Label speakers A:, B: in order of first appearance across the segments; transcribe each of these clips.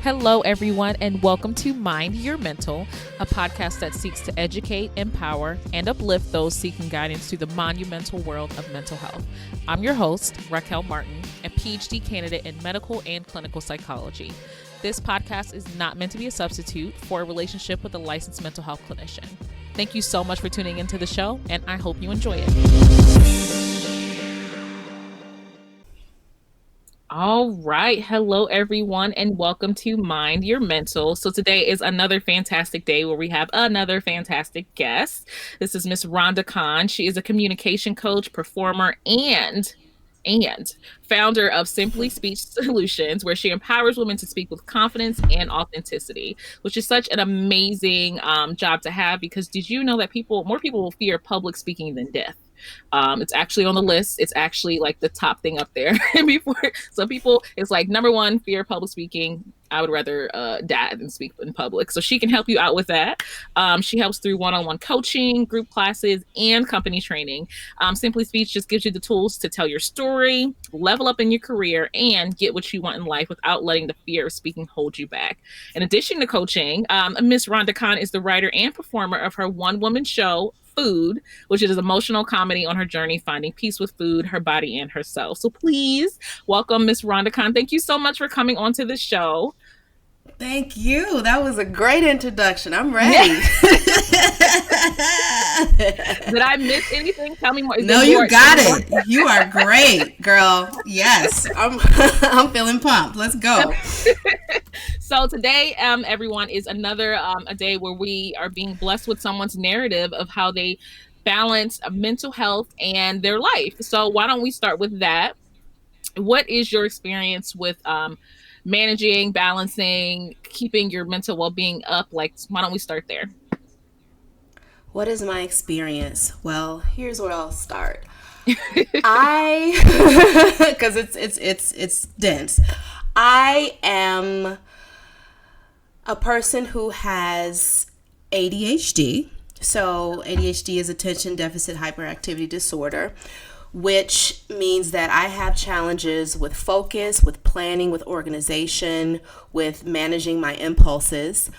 A: Hello, everyone, and welcome to Mind Your Mental, a podcast that seeks to educate, empower, and uplift those seeking guidance through the monumental world of mental health. I'm your host, Raquel Martin, a PhD candidate in medical and clinical psychology. This podcast is not meant to be a substitute for a relationship with a licensed mental health clinician. Thank you so much for tuning into the show, and I hope you enjoy it. All right. Hello, everyone, and welcome to Mind Your Mental. So today is another fantastic day where we have another fantastic guest. This is Miss Rhonda Khan. She is a communication coach, performer, and founder of Simply Speech Solutions, where she empowers women to speak with confidence and authenticity, which is such an amazing job to have, because did you know that more people will fear public speaking than death? It's actually on the list. It's actually like the top thing up there. Before some people, it's like number one, fear of public speaking. I would rather die than speak in public. So she can help you out with that. She helps through one-on-one coaching, group classes, and company training. Simply Speech just gives you the tools to tell your story, level up in your career, and get what you want in life without letting the fear of speaking hold you back. In addition to coaching, Miss Rhonda Khan is the writer and performer of her one-woman show, Food, which is an emotional comedy on her journey finding peace with food, her body, and herself. So please welcome Miss Rhonda Khan. Thank you so much for coming onto the show.
B: Thank you. That was a great introduction. I'm ready.
A: Did I miss anything? Tell me more.
B: No, you got it. You are great, girl. Yes, I'm feeling pumped. Let's go.
A: So today, everyone, is another a day where we are being blessed with someone's narrative of how they balance mental health and their life. So why don't we start with that? What is your experience with managing, balancing, keeping your mental well-being up? Like, why don't we start there?
B: What is my experience? Well, here's where I'll start. Because it's dense. I am a person who has ADHD. So ADHD is attention deficit hyperactivity disorder, which means that I have challenges with focus, with planning, with organization, with managing my impulses.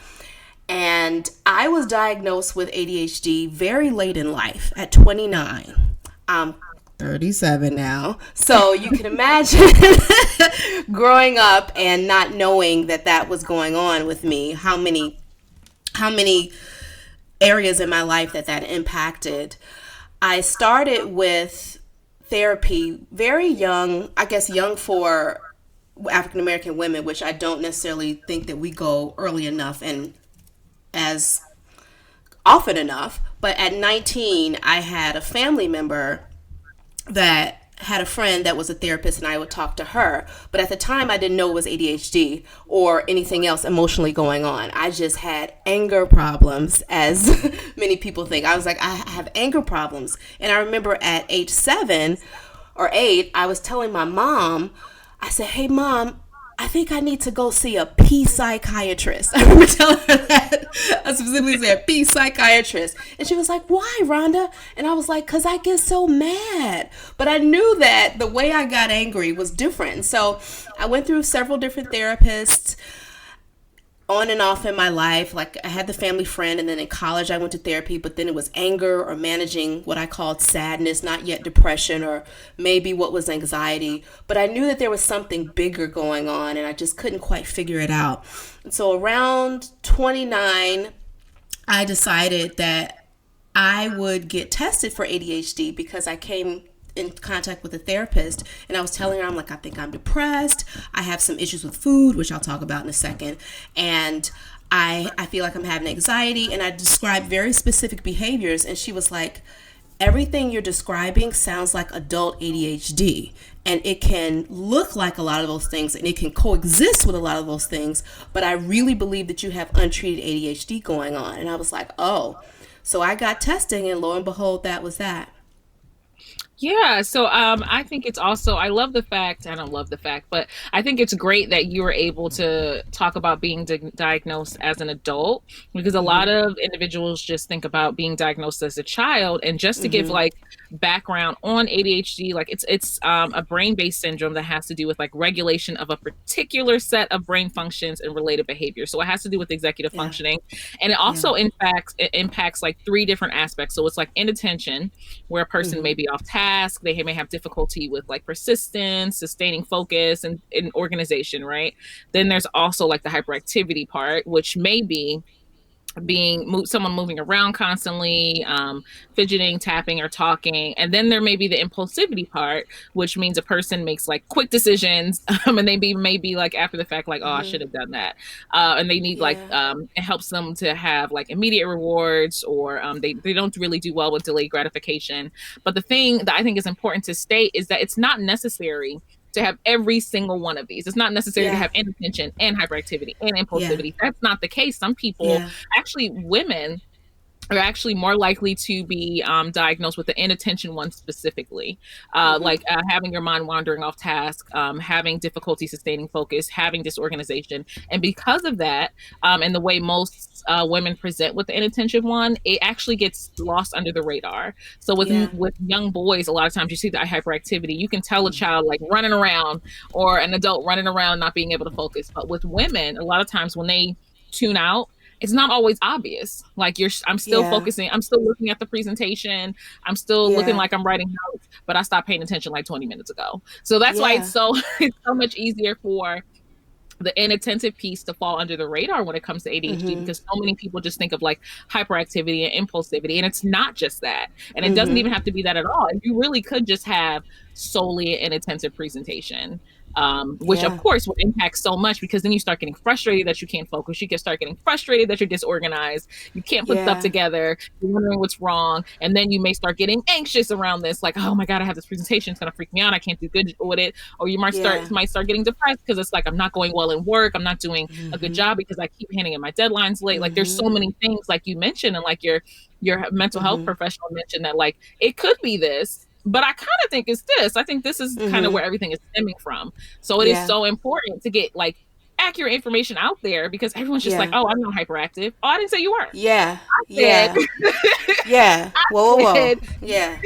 B: And I was diagnosed with ADHD very late in life at 29. I'm 37 now. So you can imagine growing up and not knowing that was going on with me, how many areas in my life that impacted. I started with therapy very young, I guess young for African American women, which I don't necessarily think that we go early enough and as often enough. But at 19, I had a family member that had a friend that was a therapist, and I would talk to her. But at the time, I didn't know it was ADHD or anything else emotionally going on. I just had anger problems, as many people think. I was like, I have anger problems. And I remember at age 7 or 8, I was telling my mom, I said, hey, Mom, I think I need to go see a peace psychiatrist. I remember telling her that. I specifically said peace psychiatrist. And she was like, why, Rhonda? And I was like, because I get so mad. But I knew that the way I got angry was different. So I went through several different therapists on and off in my life. Like, I had the family friend, and then in college I went to therapy, but then it was anger or managing what I called sadness, not yet depression, or maybe what was anxiety. But I knew that there was something bigger going on, and I just couldn't quite figure it out. And so around 29, I decided that I would get tested for ADHD, because I came in contact with a therapist, and I was telling her, I'm like, I think I'm depressed. I have some issues with food, which I'll talk about in a second. And I feel like I'm having anxiety. And I described very specific behaviors. And she was like, everything you're describing sounds like adult ADHD. And it can look like a lot of those things, and it can coexist with a lot of those things. But I really believe that you have untreated ADHD going on. And I was like, oh. So I got testing, and lo and behold, that was that.
A: Yeah, so I think it's also, I don't love the fact, but I think it's great that you were able to talk about being diagnosed as an adult, because a lot of individuals just think about being diagnosed as a child. And just to give like background on ADHD. Like it's a brain-based syndrome that has to do with like regulation of a particular set of brain functions and related behavior. So it has to do with executive
B: Yeah.
A: functioning, and it
B: Yeah.
A: also impacts like three different aspects. So it's like inattention, where a person
B: Mm-hmm.
A: may be off task, they may have difficulty with like persistence, sustaining focus, and organization, right? Then there's also like the hyperactivity part, which may be someone moving around constantly, fidgeting, tapping, or talking. And then there may be the impulsivity part, which means a person makes like quick decisions, and they maybe like after the fact, like, oh, I
B: Mm-hmm.
A: should have done that. And they need like,
B: Yeah.
A: it helps them to have like immediate rewards, or they don't really do well with delayed gratification. But the thing that I think is important to state is that it's not necessary to have every single one of these. It's not necessary to
B: Yeah.
A: have inattention and hyperactivity and
B: Yeah.
A: impulsivity. That's not the case. Some people,
B: Yeah.
A: actually women, are actually more likely to be diagnosed with the inattention one specifically,
B: Mm-hmm.
A: like having your mind wandering off task, having difficulty sustaining focus, having disorganization. And because of that, and the way most women present with the inattention one, it actually gets lost under the radar. So
B: Yeah.
A: with young boys, a lot of times you see the hyperactivity. You can tell a
B: Mm-hmm.
A: child like running around, or an adult running around not being able to focus. But with women, a lot of times when they tune out, it's not always obvious. Like I'm still
B: Yeah.
A: focusing, I'm still looking at the presentation, I'm still looking
B: Yeah.
A: like I'm writing notes, but I stopped paying attention like 20 minutes ago. So that's why
B: Yeah.
A: it's so much easier for the inattentive piece to fall under the radar when it comes to ADHD,
B: Mm-hmm.
A: because so many people just think of like hyperactivity and impulsivity, and it's not just that. And it doesn't
B: Mm-hmm.
A: even have to be that at all. And you really could just have solely an inattentive presentation. Which of
B: Yeah.
A: course would impact so much, because then you start getting frustrated that you can't focus. You can start getting frustrated that you're disorganized. You can't put stuff
B: Yeah.
A: together. You're wondering what's wrong. And then you may start getting anxious around this, like, oh my God, I have this presentation. It's going to freak me out. I can't do good with it. Or you
B: Yeah.
A: might start getting depressed because it's like, I'm not going well in work. I'm not doing a good
B: Mm-hmm.
A: job because I keep handing in my deadlines late. Like there's
B: Mm-hmm.
A: so many things like you mentioned, and like your mental health
B: Mm-hmm.
A: professional mentioned that like it could be this, but I kind of think it's this. I think this is kind of
B: Mm-hmm.
A: where everything is stemming from. So it is
B: Yeah.
A: so important to get like accurate information out there, because everyone's just like,
B: Yeah.
A: oh, I'm not hyperactive. Oh, I didn't say you were.
B: Yeah.
A: I said,
B: Yeah. Yeah. Whoa, whoa, whoa.
A: said,
B: Yeah.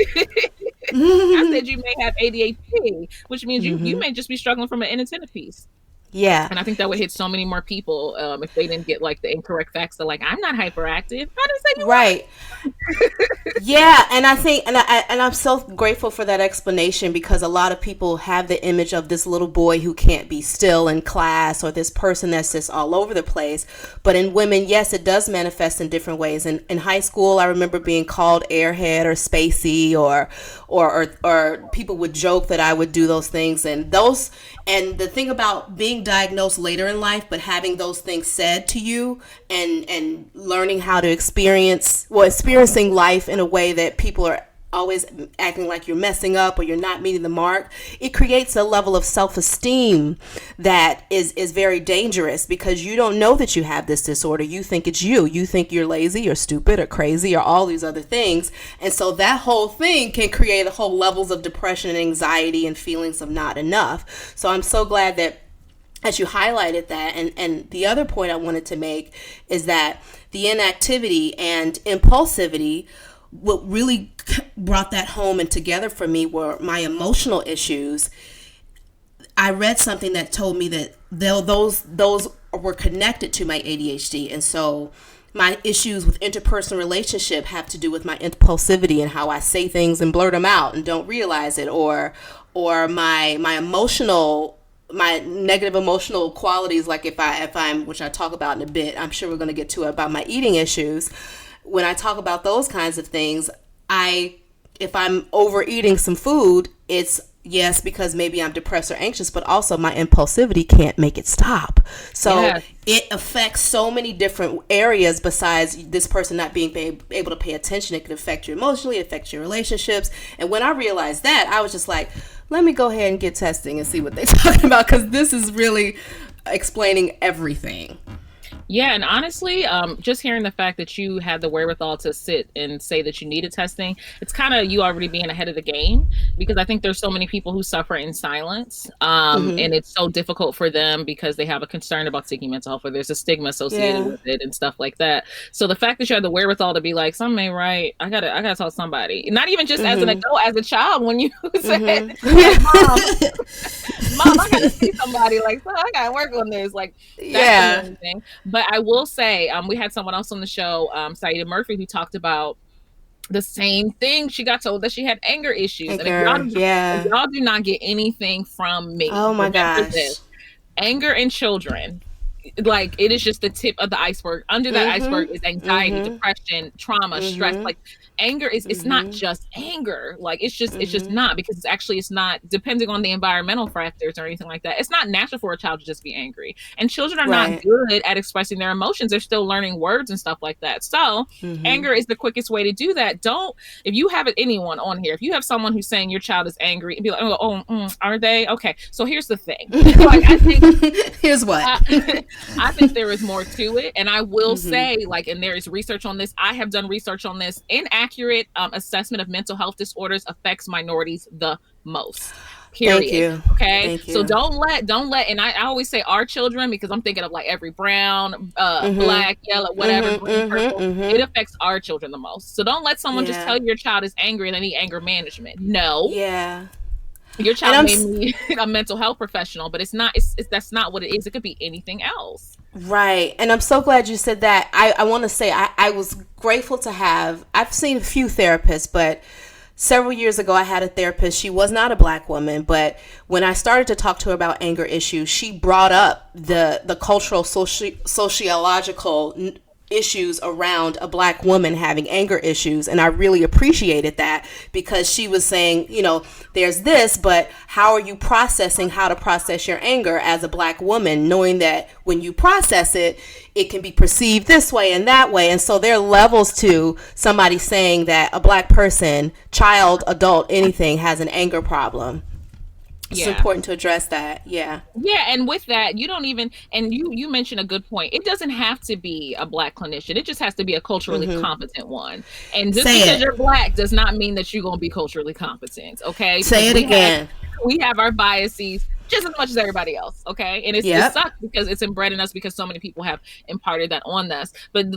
A: I said you may have ADHD, which means you
B: Mm-hmm.
A: may just be struggling from an inattentive piece.
B: Yeah.
A: And I think that would hit so many more people if they didn't get like the incorrect facts. They're like, I'm not hyperactive. I didn't say you
B: Right. Yeah, and I think, and I'm so grateful for that explanation, because a lot of people have the image of this little boy who can't be still in class, or this person that's just all over the place. But in women, yes, it does manifest in different ways. In high school, I remember being called airhead or spacey, or people would joke that I would do those things, and the thing about being diagnosed later in life, but having those things said to you, and learning how to experiencing life in a way that people are always acting like you're messing up or you're not meeting the mark, it creates a level of self-esteem that is very dangerous, because you don't know that you have this disorder. You think it's you think you're lazy or stupid or crazy or all these other things. And so that whole thing can create a whole levels of depression and anxiety and feelings of not enough. So I'm so glad that as you highlighted that. And the other point I wanted to make is that the inactivity and impulsivity, what really brought that home and together for me were my emotional issues. I read something that told me that those were connected to my ADHD, and so my issues with interpersonal relationship have to do with my impulsivity and how I say things and blurt them out and don't realize it, or my negative emotional qualities, like if I'm, which I talk about in a bit, I'm sure we're going to get to it, about my eating issues. When I talk about those kinds of things, if I'm overeating some food, it's yes, because maybe I'm depressed or anxious, but also my impulsivity can't make it stop. So
A: Yes.
B: it affects so many different areas besides this person not being able to pay attention. It could affect you emotionally, affect your relationships. And when I realized that, I was just like, let me go ahead and get testing and see what they're talking about, because this is really explaining everything.
A: Yeah, and honestly, just hearing the fact that you had the wherewithal to sit and say that you needed testing, it's kind of you already being ahead of the game, because I think there's so many people who suffer in silence, and it's so difficult for them because they have a concern about seeking mental health, or there's a stigma associated
B: Yeah.
A: with it and stuff like that. So the fact that you had the wherewithal to be like, something ain't right, I gotta talk to somebody, not even just as an adult, as a child, when you said like, mom, I gotta see somebody, like, so I gotta work on this, like, that's
B: Yeah.
A: amazing. But I will say, we had someone else on the show, Saida Murphy, who talked about the same thing. She got told that she had anger issues. And
B: Anger.
A: if
B: Yeah.
A: y'all do not get anything from me,
B: Oh my
A: remember this:
B: gosh.
A: anger in children, like, it is just the tip of the iceberg. Under that iceberg is anxiety, depression, trauma, stress. Like, anger is, it's not just anger. Like, it's just not, because it's not depending on the environmental factors or anything like that. It's not natural for a child to just be angry. And children are not
B: Right.
A: good at expressing their emotions. They're still learning words and stuff like that. So anger is the quickest way to do that. Don't, if you have anyone on here, if you have someone who's saying your child is angry, be like, are they? Okay. So here's the thing. Like, I think
B: Here's what.
A: I think there is more to it. And I will say, like, and there is research on this. I have done research on this. Inaccurate assessment of mental health disorders affects minorities the most. Period.
B: Thank you.
A: Okay.
B: Thank you.
A: So don't let, and I always say our children, because I'm thinking of like every brown, black, yellow, whatever, green, purple. It affects our children the most. So don't let someone just tell you your child is angry and they need anger management. No.
B: Yeah.
A: Your child may need a mental health professional, but it's not, that's not what it is. It could be anything else.
B: Right. And I'm so glad you said that. I want to say I was grateful to have, I've seen a few therapists, but several years ago I had a therapist. She was not a black woman, but when I started to talk to her about anger issues, she brought up the cultural, sociological issues around a black woman having anger issues. And I really appreciated that, because she was saying, there's this, but how are you processing how to process your anger as a black woman, knowing that when you process it, it can be perceived this way and that way. And so there are levels to somebody saying that a black person, child, adult, anything, has an anger problem. It's important to address that. Yeah.
A: And with that, you don't even, and you mentioned a good point. It doesn't have to be a black clinician. It just has to be a culturally competent one. And just because you're black does not mean that you're going to be culturally competent. Okay.
B: Say it again.
A: We have our biases just as much as everybody else. Okay. And it sucks because it's inbred in us, because so many people have imparted that on us. But,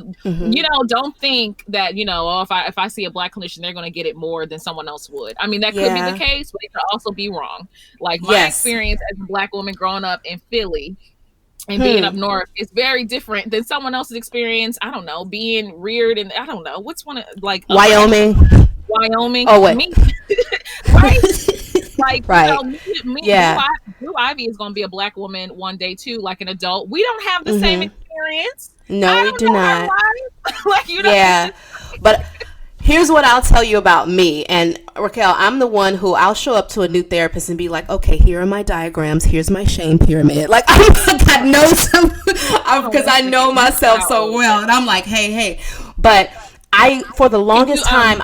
A: don't think that, if I see a black clinician, they're going to get it more than someone else would. I mean, that could be the case, but it could also be wrong. Like, my experience as a black woman growing up in Philly and being up north is very different than someone else's experience. I don't know, being reared in, I don't know, what's one of, like,
B: Wyoming.
A: Oh,
B: wait.
A: Me. Right? Like,
B: right.
A: Blue Ivy is going to be a black woman one day too, like an adult. We don't have the same experience.
B: No, we do not.
A: Like,
B: but here's what I'll tell you about me. And Raquel, I'm the one who, I'll show up to a new therapist and be like, okay, here are my diagrams. Here's my shame pyramid. Like, I know because I know myself so well. And I'm like, hey. But for the longest time,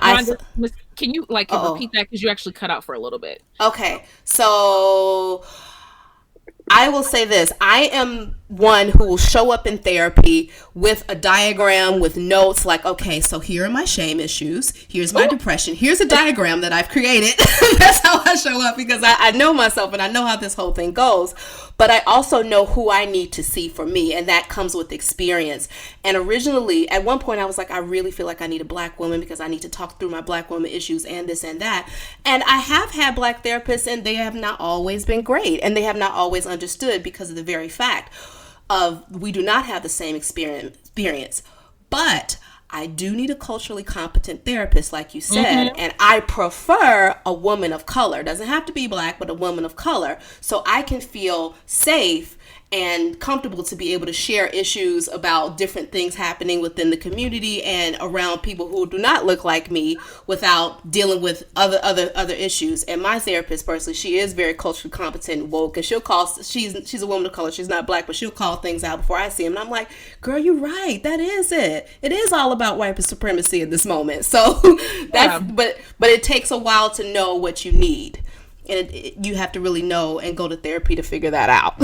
A: can you repeat that, because you actually cut out for a little bit?
B: Okay, so I will say this. I am one who will show up in therapy with a diagram with notes like, okay, so here are my shame issues. Here's my depression. Here's a diagram that I've created. That's how I show up, because I know myself and I know how this whole thing goes. But I also know who I need to see for me, and that comes with experience. And originally, at one point, I was like, I really feel like I need a black woman because I need to talk through my black woman issues and this and that. And I have had black therapists, and they have not always been great, and they have not always understood, because of the very fact of we do not have the same experience. But I do need a culturally competent therapist, like you said, and I prefer a woman of color. Doesn't have to be black, but a woman of color, so I can feel safe and comfortable to be able to share issues about different things happening within the community and around people who do not look like me, without dealing with other issues. And my therapist, personally, she is very culturally competent and woke, and she's a woman of color. She's not black, but she'll call things out before I see them. And I'm like, girl, you're right. That is it. It is all about white supremacy in this moment. So but it takes a while to know what you need. And you have to really know and go to therapy to figure that out.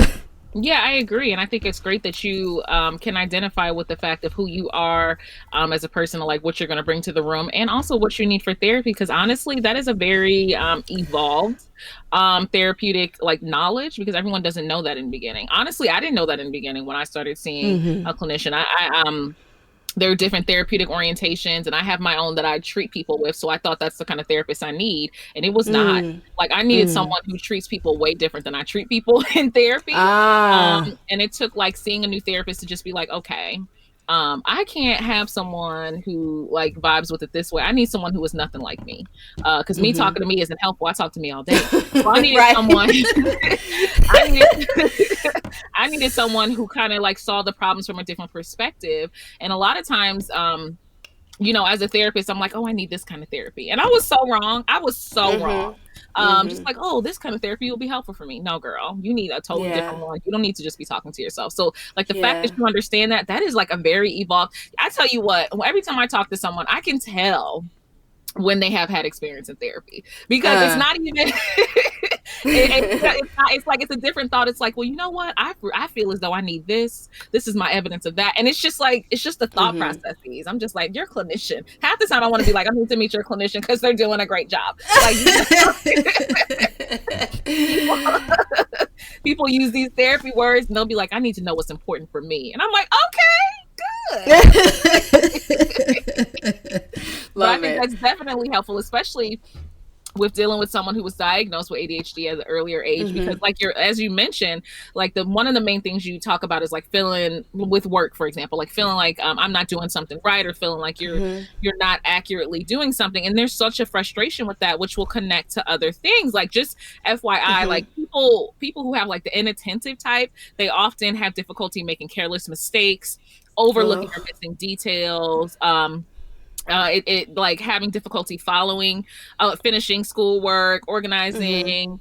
A: Yeah, I agree. And I think it's great that you can identify with the fact of who you are as a person, like what you're going to bring to the room, and also what you need for therapy. Because honestly, that is a very evolved therapeutic like knowledge because everyone doesn't know that in the beginning. Honestly, I didn't know that in the beginning when I started seeing
B: Mm-hmm.
A: a clinician. There are different therapeutic orientations and I have my own that I treat people with. So I thought that's the kind of therapist I need. And it was not.
B: Mm.
A: Like I needed
B: Mm.
A: someone who treats people way different than I treat people in therapy.
B: Ah.
A: And it took like seeing a new therapist to just be like, okay, I can't have someone who like vibes with it this way. I need someone who is nothing like me. Because me
B: Mm-hmm.
A: talking to me isn't helpful. I talk to me all day. So I needed
B: Right.
A: someone I needed I needed someone who kind of like saw the problems from a different perspective. And a lot of times, as a therapist, I'm like, oh, I need this kind of therapy. And I was so wrong. I was so wrong.
B: Mm-hmm. Mm-hmm.
A: Just like, oh, this kind of therapy will be helpful for me. No, girl, you need a totally
B: Yeah.
A: different one. You don't need to just be talking to yourself. So, like, the fact
B: Yeah.
A: that you understand that, that is like a very evolved. I tell you what, every time I talk to someone, I can tell when they have had experience in therapy because it's
B: Uh.
A: not even it's like it's a different thought. It's like, well, you know what, I feel as though I need this is my evidence of that. And it's just like it's just the thought
B: Mm-hmm.
A: processes. I'm just like, you're a clinician. Half the time I want to be like, I need to meet your clinician because they're doing a great job. Like people, people use these therapy words and they'll be like, I need to know what's important for me, and I'm like, okay, good. But I
B: Love
A: think
B: it.
A: that's definitely helpful, especially with dealing with someone who was diagnosed with ADHD at an earlier age, because
B: Mm-hmm.
A: like as you mentioned, like the one of the main things you talk about is like feeling with work, for example, like feeling like I'm not doing something right, or feeling like
B: Mm-hmm.
A: you're not accurately doing something. And there's such a frustration with that, which will connect to other things. Like just FYI,
B: Mm-hmm.
A: like people who have like the inattentive type, they often have difficulty making careless mistakes, overlooking or
B: Oh.
A: missing details. It like having difficulty following, finishing schoolwork,
B: Mm-hmm.
A: organizing.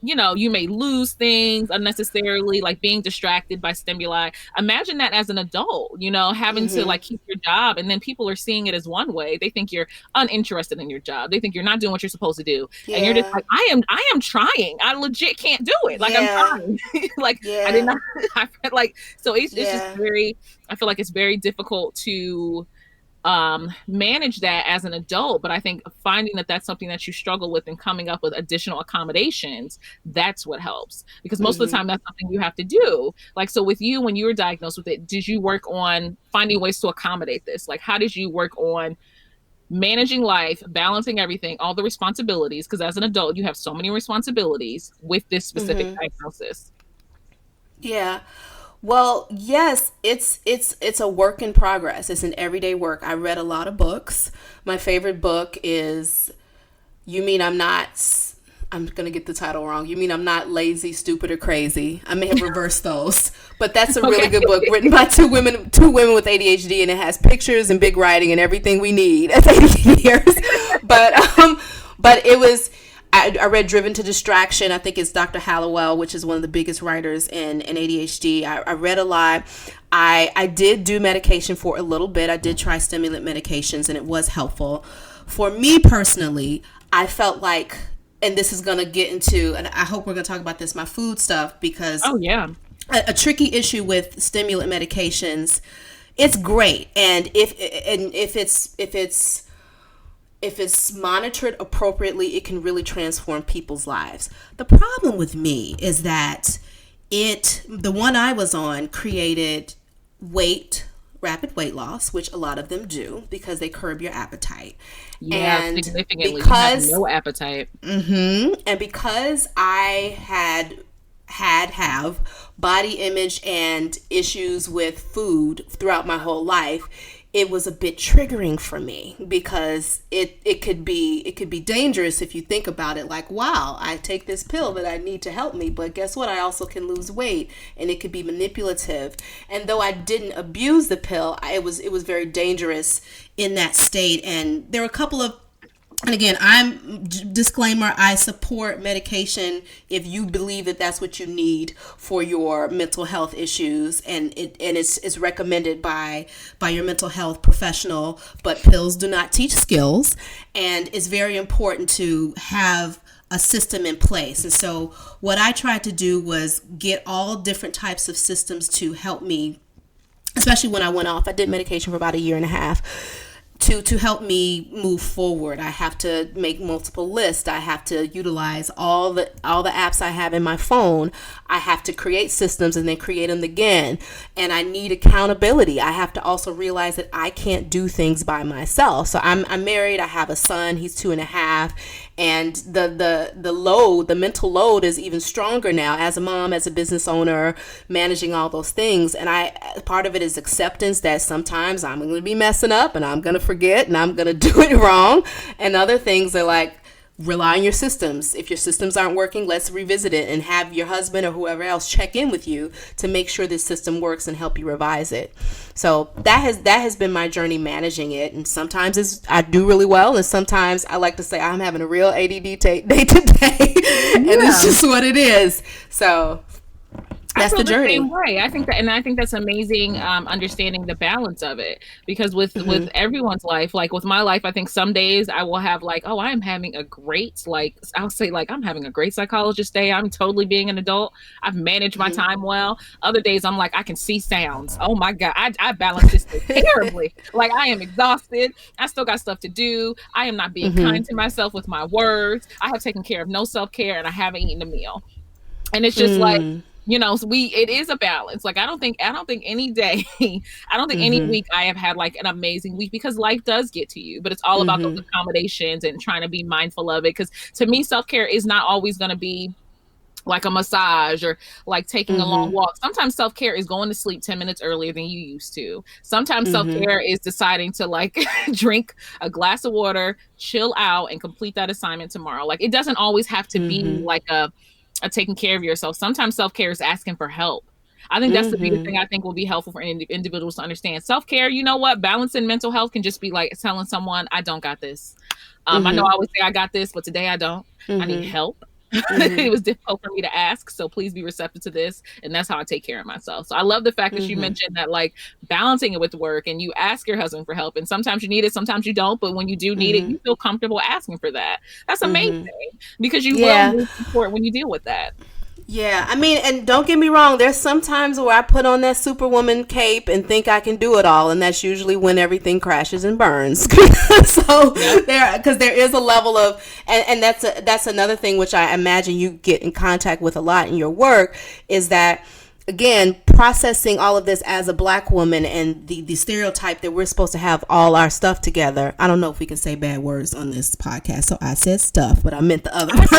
A: You may lose things unnecessarily, like being distracted by stimuli. Imagine that as an adult, having to
B: Mm-hmm.
A: like keep your job, and then people are seeing it as one way. They think you're uninterested in your job. They think you're not doing what you're supposed to do, and you're just
B: Yeah.
A: like, I am trying. I legit can't do it. Like I'm
B: Yeah.
A: trying. Like I did
B: Yeah.
A: not. I like so it's just
B: Yeah.
A: very. I feel like it's very difficult to manage that as an adult. But I think finding that that's something that you struggle with and coming up with additional accommodations, that's what helps. Because most of the
B: Mm-hmm.
A: time, that's something you have to do. Like, so with you, when you were diagnosed with it, did you work on finding ways to accommodate this? Like, how did you work on managing life, balancing everything, all the responsibilities? Because as an adult, you have so many responsibilities with this specific
B: Mm-hmm.
A: diagnosis.
B: Yeah. Well, yes, it's a work in progress. It's an everyday work. I read a lot of books. My favorite book is You Mean I'm Not I'm going to get the title wrong. You Mean I'm Not Lazy, Stupid or Crazy. I may have reversed those. But that's a really
A: Okay.
B: good book written by two women with ADHD, and it has pictures and big writing and everything we need as ADHD years. But it was I read Driven to Distraction. I think it's Dr. Hallowell, which is one of the biggest writers in ADHD. I read a lot. I did do medication for a little bit. I did try stimulant medications, and it was helpful. For me personally, I felt like, and this is going to get into, and I hope we're going to talk about this, my food stuff, because
A: Oh, yeah.
B: a tricky issue with stimulant medications, it's great. And if it's monitored appropriately, it can really transform people's lives. The problem with me is that the one I was on created rapid weight loss, which a lot of them do because they curb your appetite.
A: Yeah,
B: And
A: significantly. You have
B: because
A: no appetite.
B: and because I have body image and issues with food throughout my whole life, it was a bit triggering for me because it could be dangerous if you think about it. Like, wow, I take this pill that I need to help me, but guess what, I also can lose weight, and it could be manipulative. And though I didn't abuse the pill, it was very dangerous in that state. And there were a couple of, and again, disclaimer, I support medication if you believe that that's what you need for your mental health issues, and it's recommended by your mental health professional. But pills do not teach skills, and it's very important to have a system in place. And so what I tried to do was get all different types of systems to help me, especially when I went off. I did medication for about a year and a half to help me move forward. I have to make multiple lists. I have to utilize all the apps I have in my phone. I have to create systems and then create them again. And I need accountability. I have to also realize that I can't do things by myself. So I'm married. I have a son. He's 2.5. And the mental load is even stronger now as a mom, as a business owner, managing all those things. And part of it is acceptance that sometimes I'm going to be messing up and I'm going to forget and I'm going to do it wrong. And other things are like, rely on your systems. If your systems aren't working, let's revisit it and have your husband or whoever else check in with you to make sure this system works and help you revise it. So that has been my journey managing it. And sometimes I do really well, and sometimes I like to say I'm having a real ADD day to day, and it's just what it is. So that's the journey.
A: Same way. I think that's amazing. Understanding the balance of it, because with everyone's life, like with my life, I think some days I will have like, oh, I am having a great, like I'll say like I'm having a great psychologist day. I'm totally being an adult. I've managed my time well. Other days I'm like, I can see sounds. Oh my God, I balance this terribly. Like I am exhausted. I still got stuff to do. I am not being kind to myself with my words. I have taken care of no self-care, and I haven't eaten a meal. And it's just like, it is a balance. Like, I don't think any day, I don't think any week I have had like an amazing week, because life does get to you, but it's all about those accommodations and trying to be mindful of it. Because to me, self-care is not always going to be like a massage or like taking a long walk. Sometimes self-care is going to sleep 10 minutes earlier than you used to. Sometimes self-care is deciding to like drink a glass of water, chill out, and complete that assignment tomorrow. Like, it doesn't always have to be like a taking care of yourself. Sometimes self-care is asking for help. I think that's the biggest thing I think will be helpful for individuals to understand. Self-care, you know what? Balancing mental health can just be like telling someone, I don't got this. I know I always say I got this, but today I don't. I need help. It was difficult for me to ask, so please be receptive to this. And that's how I take care of myself. So I love the fact that you mentioned that, like, balancing it with work, and you ask your husband for help, and sometimes you need it, sometimes you don't, but when you do need it, you feel comfortable asking for that. That's amazing, because you will need support when you deal with that.
B: Yeah, I mean, and don't get me wrong, there's some times where I put on that Superwoman cape and think I can do it all, and that's usually when everything crashes and burns. So because there is a level of, and that's another thing which I imagine you get in contact with a lot in your work, is that, again, processing all of this as a Black woman and the stereotype that we're supposed to have all our stuff together. I don't know if we can say bad words on this podcast, so I said stuff, but I meant the other part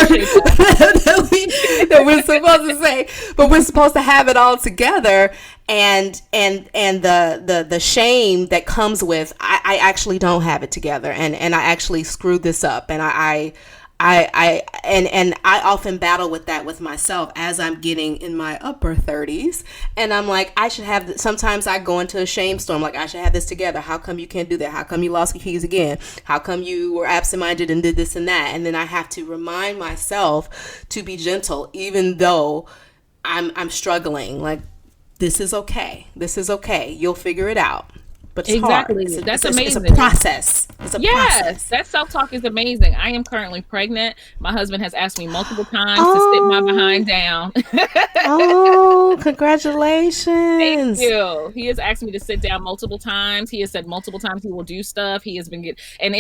B: that we're supposed to say. But we're supposed to have it all together, and the shame that comes with I actually don't have it together, and I actually screwed this up, and I often battle with that with myself as I'm getting in my upper 30s, and I'm like, I should have. Sometimes I go into a shame storm, like, I should have this together. How come you can't do that? How come you lost your keys again? How come you were absent-minded and did this and that? And then I have to remind myself to be gentle, even though I'm struggling. Like, this is okay. This is okay. You'll figure it out. But it's hard.
A: That's amazing.
B: It's a process.
A: Yes, that self-talk is amazing. I am currently pregnant. My husband has asked me multiple times to sit my behind down.
B: Oh, congratulations.
A: Thank you. He has asked me to sit down multiple times. He has said multiple times he will do stuff. He has been good. And,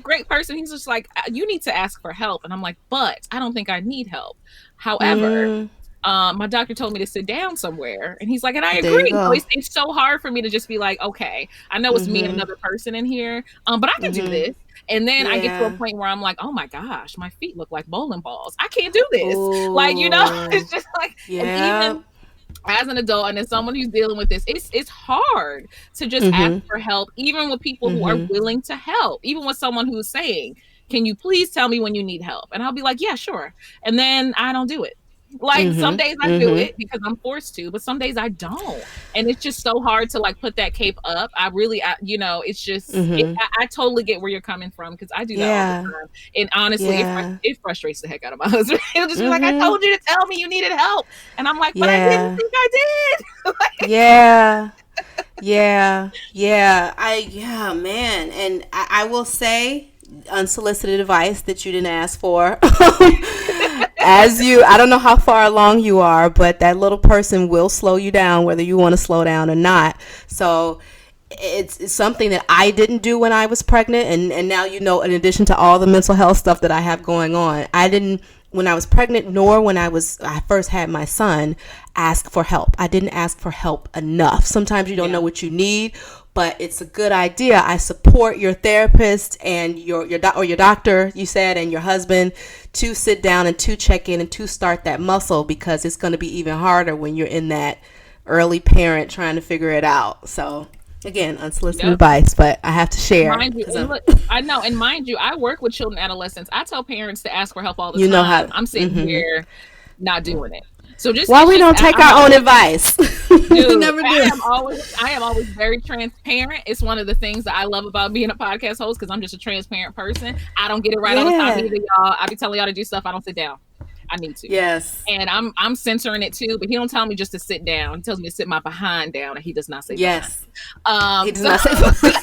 A: great person. He's just like, you need to ask for help. And I'm like, but I don't think I need help. However, my doctor told me to sit down somewhere, and he's like, and I agree. So it's so hard for me to just be like, okay, I know it's me and another person in here, but I can do this. And then I get to a point where I'm like, oh my gosh, my feet look like bowling balls. I can't do this. Ooh. Like, it's just like, and even as an adult and as someone who's dealing with this, it's hard to just ask for help, even with people who are willing to help, even with someone who's saying, can you please tell me when you need help? And I'll be like, yeah, sure. And then I don't do it. Like, some days I do it because I'm forced to, but some days I don't. And it's just so hard to like put that cape up. It's just, I totally get where you're coming from, because I do that all the time. And honestly, it frustrates the heck out of my husband. He'll just be like, I told you to tell me you needed help. And I'm like, but I didn't think I did.
B: Yeah, man. And I will say, unsolicited advice that you didn't ask for. I don't know how far along you are, but that little person will slow you down whether you want to slow down or not. So it's something that I didn't do when I was pregnant, and now in addition to all the mental health stuff that I have going on, I didn't, when I was pregnant, nor when I first had my son, ask for help. I didn't ask for help enough. Sometimes you don't know what you need, but it's a good idea. I support your therapist and your doctor, you said, and your husband, to sit down and to check in and to start that muscle, because it's going to be even harder when you're in that early parent trying to figure it out. So again, unsolicited advice, but I have to share.
A: Mind you, and look, I know, and mind you, I work with children and adolescents. I tell parents to ask for help all the time.
B: Know how
A: I'm sitting here not doing it. So
B: we don't take our own advice.
A: Dude, never do. I am always very transparent. It's one of the things that I love about being a podcast host, because I'm just a transparent person. I don't get it right all the time either, y'all. I be telling y'all to do stuff. I don't sit down. I need to.
B: Yes.
A: And I'm censoring it too, but he don't tell me just to sit down. He tells me to sit my behind down, and he does not say
B: yes.
A: Behind.
B: He does not say behind.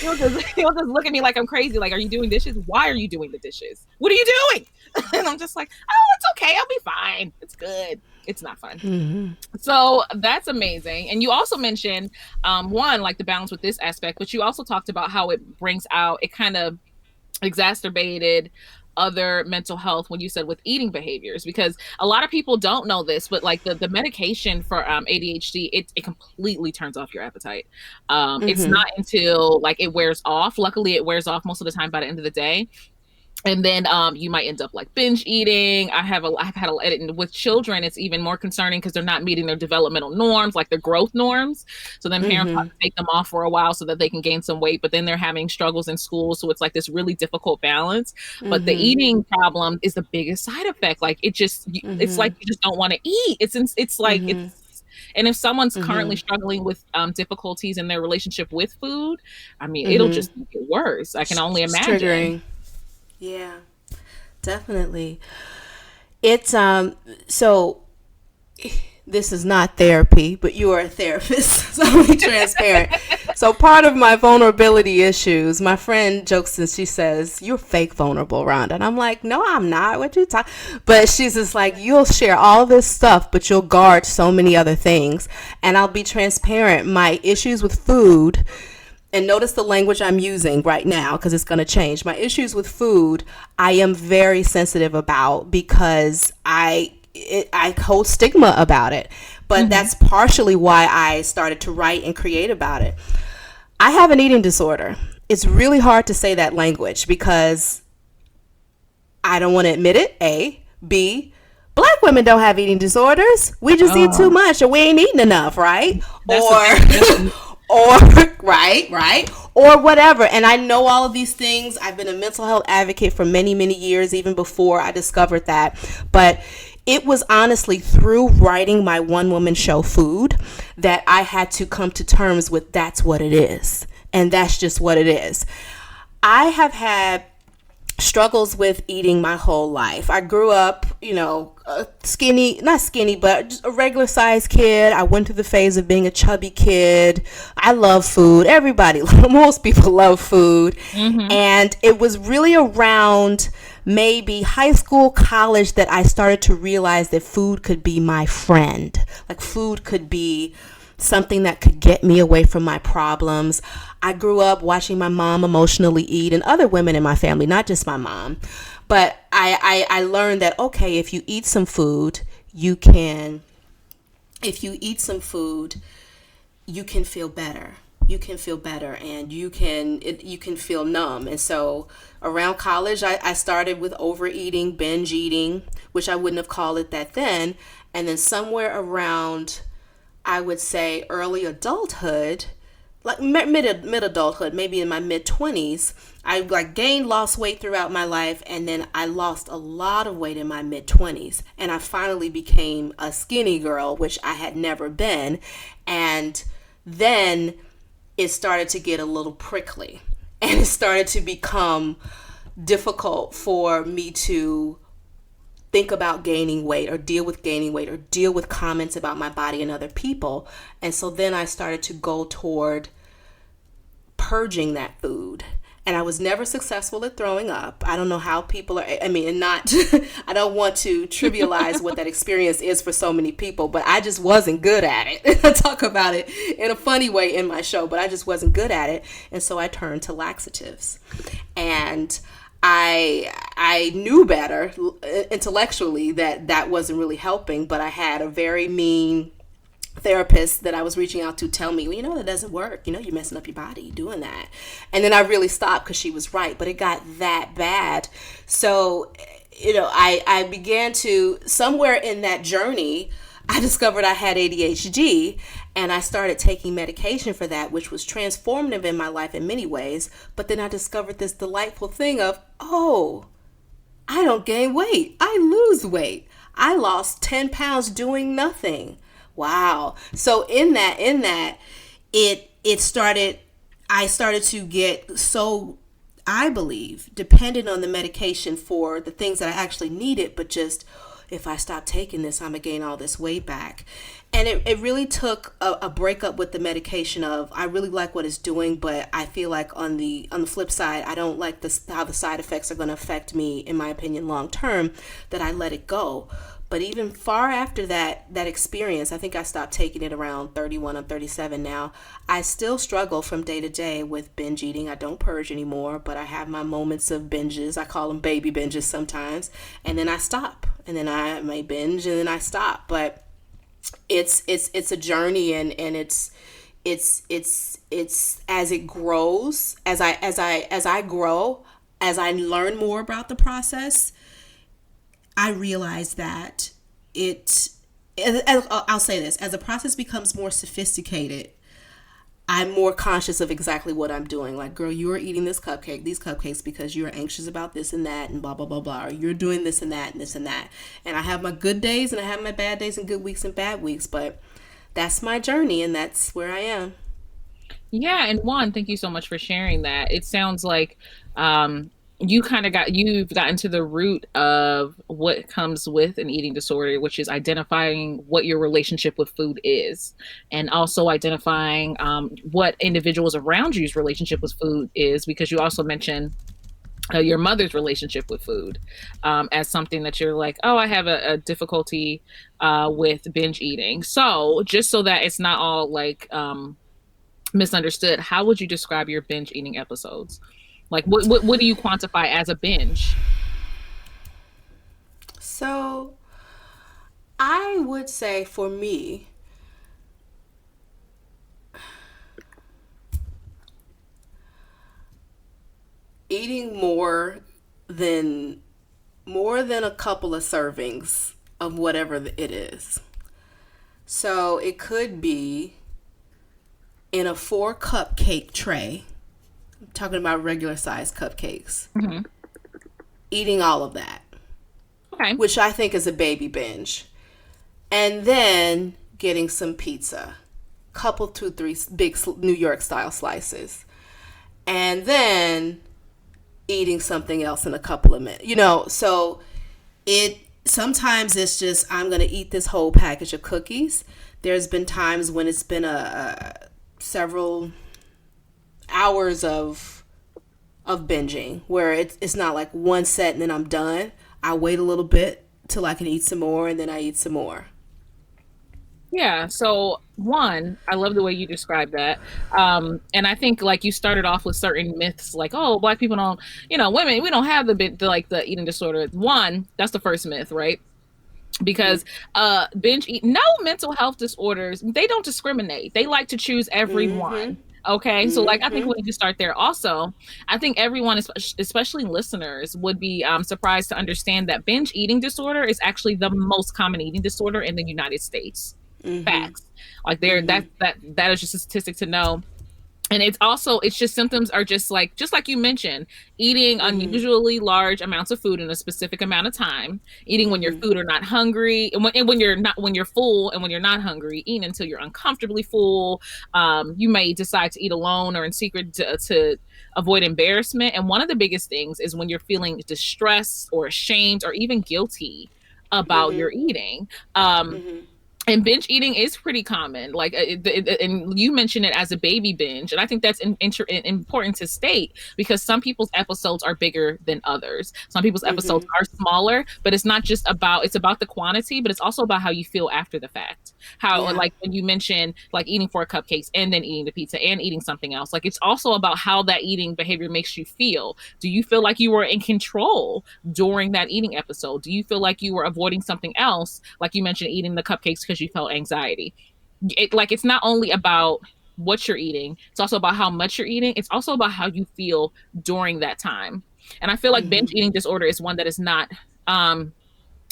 A: He'll just look at me like I'm crazy. Like, are you doing dishes? Why are you doing the dishes? What are you doing? And I'm just like, oh, it's okay. I'll be fine. It's good. It's not fun.
B: Mm-hmm.
A: So that's amazing. And you also mentioned, one, like the balance with this aspect, but you also talked about how it brings out, it kind of exacerbated other mental health when you said with eating behaviors, because a lot of people don't know this, but like the medication for ADHD, it completely turns off your appetite. It's not until like it wears off. Luckily, it wears off most of the time by the end of the day. And then you might end up like binge eating. I've had a with children. It's even more concerning because they're not meeting their developmental norms, like their growth norms. So then parents have to take them off for a while so that they can gain some weight. But then they're having struggles in school. So it's like this really difficult balance. But the eating problem is the biggest side effect. Like it just, it's like you just don't want to eat. It's like it's. And if someone's currently struggling with difficulties in their relationship with food, I mean, it'll just make it worse. I can only imagine.
B: Triggering. Yeah, definitely. It's so this is not therapy, but you are a therapist, so I'll be transparent. So part of my vulnerability issues, my friend jokes and she says, "You're fake vulnerable, Rhonda." And I'm like, "No, I'm not. What you talking?" But she's just like, "You'll share all this stuff, but you'll guard so many other things." And I'll be transparent. My issues with food, and notice the language I'm using right now because it's going to change. My issues with food, I am very sensitive about because I hold stigma about it. But that's partially why I started to write and create about it. I have an eating disorder. It's really hard to say that language because I don't want to admit it, A. B, Black women don't have eating disorders. We just eat too much or we ain't eating enough, right? Or right, or whatever. And I know all of these things. I've been a mental health advocate for many, many years, even before I discovered that. But it was honestly through writing my one-woman show, Food, that I had to come to terms with that's what it is. And that's just what it is. I have had struggles with eating my whole life. I grew up, skinny, not skinny, but just a regular sized kid. I went through the phase of being a chubby kid. I love food. Most people love food. And it was really around maybe high school, college that I started to realize that food could be my friend. Like food could be something that could get me away from my problems. I grew up watching my mom emotionally eat and other women in my family, not just my mom. But I learned that, okay, if you eat some food, you can feel better. You can feel better and you can feel numb. And so around college, I started with overeating, binge eating, which I wouldn't have called it that then. And then somewhere around, I would say early adulthood, like mid-adulthood, maybe in my mid-20s, I lost weight throughout my life, and then I lost a lot of weight in my mid-20s, and I finally became a skinny girl, which I had never been, and then it started to get a little prickly, and it started to become difficult for me to think about gaining weight or deal with gaining weight or deal with comments about my body and other people. And so then I started to go toward purging that food. And I was never successful at throwing up. I don't know how people are, I mean, and not, I don't want to trivialize what that experience is for so many people, but I just wasn't good at it. I talk about it in a funny way in my show, but I just wasn't good at it. And so I turned to laxatives. And I knew better intellectually that that wasn't really helping, but I had a very mean therapist that I was reaching out to tell me, well, you know, that doesn't work. You know, you're messing up your body doing that. And then I really stopped because she was right, but it got that bad. So, you know, I began to, somewhere in that journey, I discovered I had ADHD and I started taking medication for that, which was transformative in my life in many ways. But then I discovered this delightful thing of, oh, I don't gain weight. I lose weight. I lost 10 pounds doing nothing. Wow. So it started, I started to get so, I believe, dependent on the medication for the things that I actually needed, but just if I stop taking this, I'm gonna gain all this weight back. And it really took a breakup with the medication of, I really like what it's doing, but I feel like on the flip side, I don't like this, how the side effects are gonna affect me, in my opinion, long term, that I let it go. But even far after that experience, I think I stopped taking it around 31. I'm 37 now. I still struggle from day to day with binge eating. I don't purge anymore, but I have my moments of binges. I call them baby binges sometimes. And then I stop. And then I may binge and then I stop. But it's a journey, and it's as it grows, as I grow, as I learn more about the process, I realize that I'll say this, as the process becomes more sophisticated, I'm more conscious of exactly what I'm doing. Like, girl, you are eating these cupcakes because you're anxious about this and that and blah, blah, blah, blah. Or you're doing this and that and this and that. And I have my good days and I have my bad days and good weeks and bad weeks. But that's my journey and that's where I am.
A: Yeah, and Juan, thank you so much for sharing that. It sounds like you've gotten to the root of what comes with an eating disorder, which is identifying what your relationship with food is, and also identifying what individuals around you's relationship with food is, because you also mentioned your mother's relationship with food as something that you're like, oh, I have a difficulty with binge eating. So just so that it's not all like misunderstood, how would you describe your binge eating episodes? Like, what do you quantify as a binge?
B: So I would say for me, eating than more than a couple of servings of whatever it is. So it could be in a 4 cupcake tray. I'm talking about regular size cupcakes.
A: Hmm.
B: Eating all of that,
A: Okay.
B: which I think is a baby binge. And then getting some pizza. Couple, 2, 3 big New York style slices. And then eating something else in a couple of minutes. You know, so it sometimes it's just, I'm going to eat this whole package of cookies. There's been times when it's been a several hours of binging where it's not like one set and then I'm done. I wait a little bit till I can eat some more and then I eat some more.
A: Yeah. So one, I love the way you describe that. And I think like you started off with certain myths like, oh, black people don't, women, we don't have the eating disorder. One, that's the first myth, right? Because binge eat, no, mental health disorders, they don't discriminate. They like to choose
B: Mm-hmm.
A: everyone. Okay, so like I think
B: Mm-hmm.
A: we need to start there. Also, I think everyone, especially listeners, would be surprised to understand that binge eating disorder is actually the most common eating disorder in the United States.
B: Mm-hmm.
A: Facts. Like there,
B: Mm-hmm.
A: that is just a statistic to know. And it's just symptoms are just like you mentioned, eating
B: Mm-hmm.
A: unusually large amounts of food in a specific amount of time, eating when your
B: Mm-hmm.
A: food are not hungry, and when you're not, when you're full, and when you're not hungry, eating until you're uncomfortably full. You may decide to eat alone or in secret to avoid embarrassment. And one of the biggest things is when you're feeling distressed or ashamed or even guilty about
B: Mm-hmm.
A: your eating. Um,
B: Mm-hmm.
A: And binge eating is pretty common. Like, and you mentioned it as a baby binge, and I think that's important to state because some people's episodes are bigger than others. Some people's episodes are smaller, but it's not just about it's about the quantity, but it's also about how you feel after the fact. How,
B: Yeah.
A: like, when you mention like eating 4 cupcakes and then eating the pizza and eating something else, like it's also about how that eating behavior makes you feel. Do you feel like you were in control during that eating episode? Do you feel like you were avoiding something else, like you mentioned, eating the cupcakes because you felt anxiety? It's not only about what you're eating, it's also about how much you're eating. It's also about how you feel during that time. And I feel like binge eating disorder is one that is not um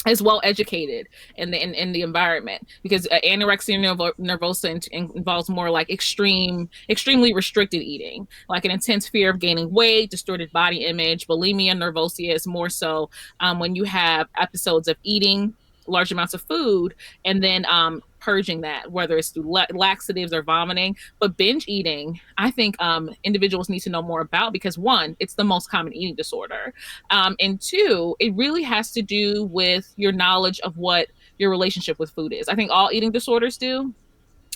A: as well educated in the environment, because anorexia nervosa involves more like extremely restricted eating, like an intense fear of gaining weight, distorted body image. Bulimia nervosa is more so when you have episodes of eating large amounts of food and then purging that, whether it's through laxatives or vomiting. But binge eating, I think individuals need to know more about, because one, it's the most common eating disorder, and two, it really has to do with your knowledge of what your relationship with food is. I think all eating disorders do,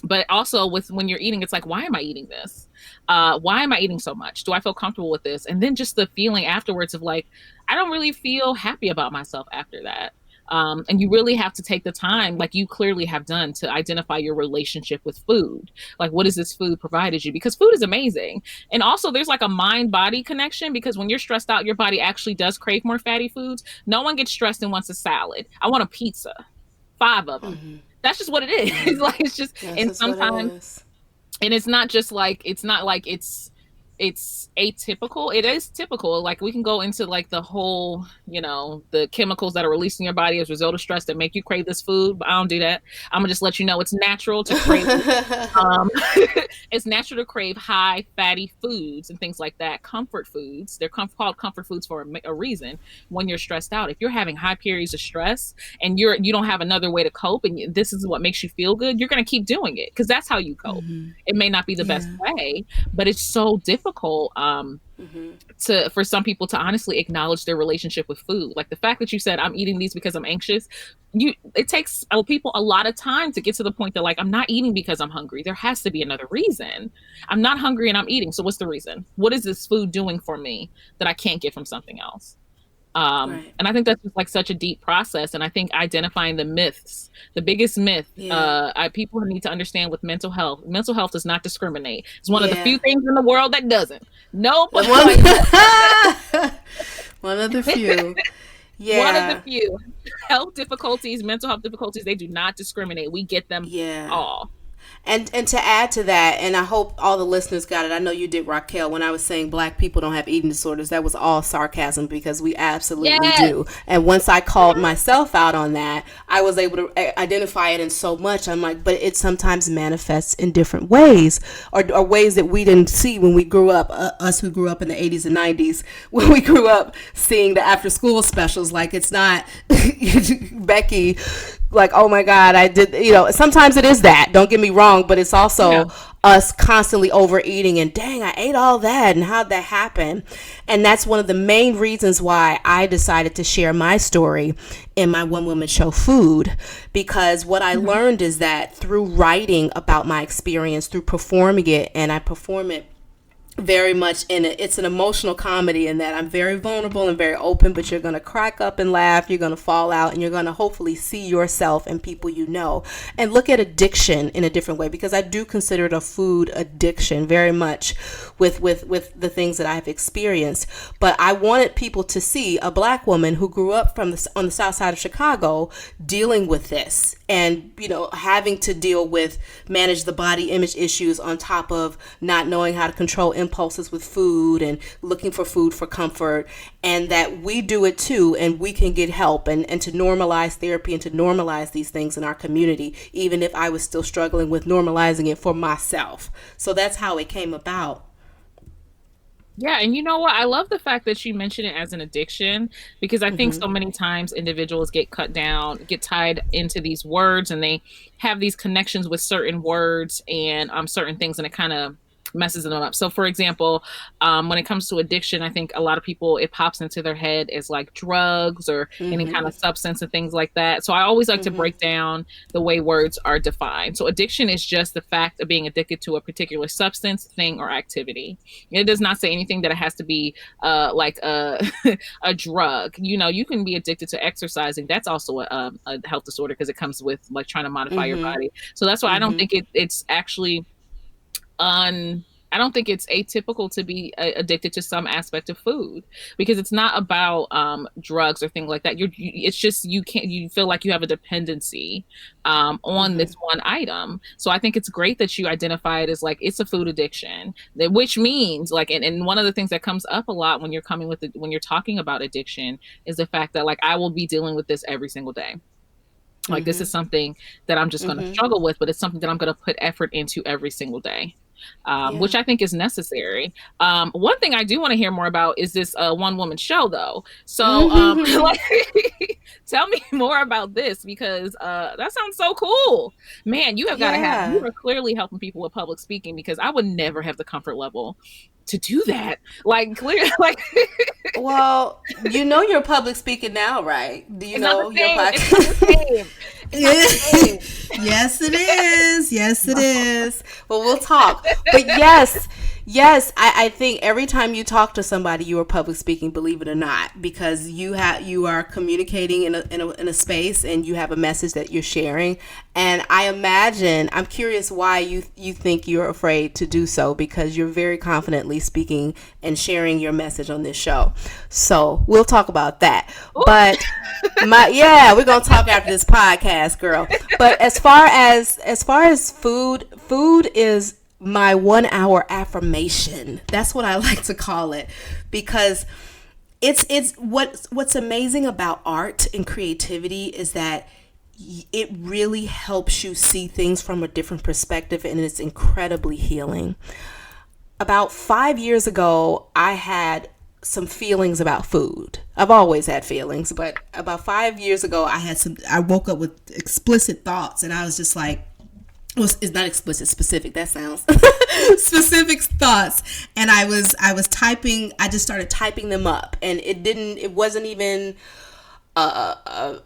A: but also with when you're eating, it's like, why am I eating this? Why am I eating so much? Do I feel comfortable with this? And then just the feeling afterwards of like, I don't really feel happy about myself after that. And you really have to take the time, like you clearly have done, to identify your relationship with food. Like, what does this food provided you? Because food is amazing. And also, there's like a mind body connection, because when you're stressed out, your body actually does crave more fatty foods. No one gets stressed and wants a salad. I want a pizza, 5 of them. That's just what it is. Like, it's just,
B: That's
A: and
B: just what it
A: sometimes,
B: is.
A: and it's not just like, it's not like it's atypical. It is typical. Like, we can go into like the whole, the chemicals that are released in your body as a result of stress that make you crave this food, but I don't do that. I'm gonna just let you know it's natural to crave um, it's natural to crave high fatty foods and things like that. Comfort foods. They're called comfort foods for a reason. When you're stressed out, if you're having high periods of stress and you don't have another way to cope, and this is what makes you feel good, you're going to keep doing it because that's how you cope. It may not be the best
B: Yeah.
A: way, but it's so difficult to for some people to honestly acknowledge their relationship with food. Like the fact that you said, I'm eating these because I'm anxious. It takes people a lot of time to get to the point that, like, I'm not eating because I'm hungry. There has to be another reason. I'm not hungry and I'm eating. So what's the reason? What is this food doing for me that I can't get from something else?
B: Right.
A: And I think that's just like such a deep process. And I think identifying the myths, the biggest myth,
B: Yeah.
A: people need to understand with mental health does not discriminate. It's one of the
B: Yeah.
A: few things in the world that doesn't. Nope.
B: The
A: Like,
B: one, one of the few.
A: one of the
B: Yeah.
A: few. Health difficulties, mental health difficulties, they do not discriminate. We get them
B: Yeah.
A: all.
B: And to add to that, and I hope all the listeners got it. I know you did, Raquel, when I was saying black people don't have eating disorders. That was all sarcasm because we absolutely
A: Yes.
B: do. And once I called myself out on that, I was able to identify it in so much. I'm like, but it sometimes manifests in different ways, or ways that we didn't see when we grew up. Us who grew up in the 80s and 90s, when we grew up seeing the after school specials. Like, it's not Becky, like, oh my God, I did, sometimes it is that, don't get me wrong, but it's also
A: Yeah.
B: us constantly overeating and dang, I ate all that and how'd that happen? And that's one of the main reasons why I decided to share my story in my one woman show Food, because what I learned is that through writing about my experience, through performing it, and I perform it very much in it. It's an emotional comedy in that I'm very vulnerable and very open, but you're going to crack up and laugh, you're going to fall out, and you're going to hopefully see yourself and people you know, and look at addiction in a different way, because I do consider it a food addiction very much with the things that I've experienced. But I wanted people to see a black woman who grew up on the south side of Chicago dealing with this, and having to manage the body image issues on top of not knowing how to control impulses with food and looking for food for comfort, and that we do it too, and we can get help, and to normalize therapy and to normalize these things in our community, even if I was still struggling with normalizing it for myself. So that's how it came about.
A: Yeah, and you know what? I love the fact that you mention it as an addiction, because I think so many times individuals get cut down, get tied into these words, and they have these connections with certain words and certain things, and it kind of messes them up. So, for example, when it comes to addiction, I think a lot of people, it pops into their head as like drugs or any kind
B: Mm-hmm.
A: of substance and things like that. So I always like to
B: Mm-hmm.
A: break down the way words are defined. So addiction is just the fact of being addicted to a particular substance, thing, or activity. It does not say anything that it has to be like a drug. You know, you can be addicted to exercising. That's also a health disorder because it comes with like trying to modify your
B: Mm-hmm.
A: body. So that's why I don't
B: Mm-hmm.
A: think it's actually un I don't think it's atypical to be addicted to some aspect of food because it's not about drugs or things like that. It's just you feel like you have a dependency on
B: Mm-hmm.
A: this one item. So I think it's great that you identify it as like it's a food addiction, which means like, and one of the things that comes up a lot when you're when you're talking about addiction is the fact that like I will be dealing with this every single day. Like this
B: Mm-hmm.
A: is something that I'm just going to
B: Mm-hmm.
A: struggle with, but it's something that I'm going to put effort into every single day,
B: Yeah.
A: which I think is necessary. One thing I do want to hear more about is this one woman show, though. So, like, tell me more about this because that sounds so cool. Man, you have got to you
B: Yeah.
A: are clearly helping people with public speaking because I would never have the comfort level to do that. Like, clear, like,
B: Well, you know you're public speaking now, right? Do you
A: it's not the
B: know your
A: same. It's not the
B: podcast?
A: same. It's not the same.
B: Yes, it is. Yes, it is. Well, we'll talk. But yes, yes, I think every time you talk to somebody, you are public speaking, believe it or not, because you are communicating in a space and you have a message that you're sharing. And I imagine I'm curious why you think you're afraid to do so because you're very confidently speaking and sharing your message on this show. So we'll talk about that. But we're gonna talk after this podcast, girl. But as far as food is my 1 hour affirmation. That's what I like to call it because it's what's amazing about art and creativity is that it really helps you see things from a different perspective and it's incredibly healing. About 5 years ago, I had some feelings about food. I've always had feelings, but about 5 years ago, I woke up with explicit thoughts and I was just like, well, it's not explicit, specific. That sounds specific thoughts. And I was typing. I just started typing them up, and it wasn't even a